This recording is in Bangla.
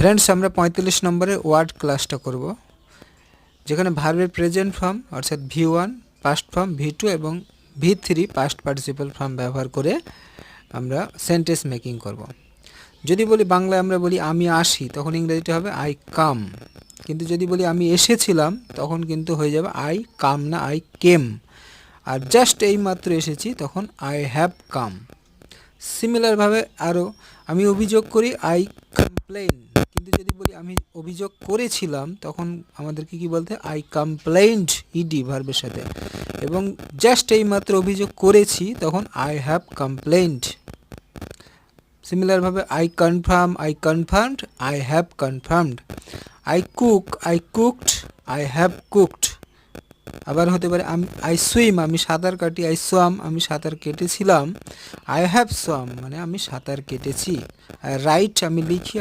ফ্রেন্ডস, আমরা 45 নম্বরের ওয়ার্ড ক্লাসটা করব, যেখানে ভার্বের প্রেজেন্ট ফর্ম অর্থাৎ V1 পাস্ট ফর্ম, V2 এবং V3 পাস্ট পার্টিসিপল ফর্ম ব্যবহার করে আমরা সেন্টেন্স মেকিং করব। যদি বলি বাংলায় আমরা বলি আমি আসি, তখন ইংরেজিতে হবে আই কাম। কিন্তু যদি বলি আমি এসেছিলাম, তখন কিন্তু হয়ে যাবে আই কাম না আই কেম। আর জাস্ট এই মাত্র এসেছি, তখন আই হ্যাভ কাম। সিমিলারভাবে আরও আমি অভিযোগ করি আই কমপ্লেন, কিন্তু যদি বলি আমি অভিযোগ করেছিলাম, তখন আমাদেরকে কি বলতে আই কমপ্লেইনড ইডি ভার্বের সাথে। এবং জাস্ট এই মাত্র অভিযোগ করেছি, তখন আই হ্যাভ কমপ্লেইনড। সিমিলারভাবে I confirm, I confirmed, I have confirmed. I cook, I cooked, I have cooked. আবার হতে পারে আই সুইম, আমি সাঁতার কাটি, আই সোয়াম, আমি সাঁতার কেটেছিলাম, আই হ্যাভ সোয়াম মানে আমি সাঁতার কেটেছি। রাইট, আমি লিখি,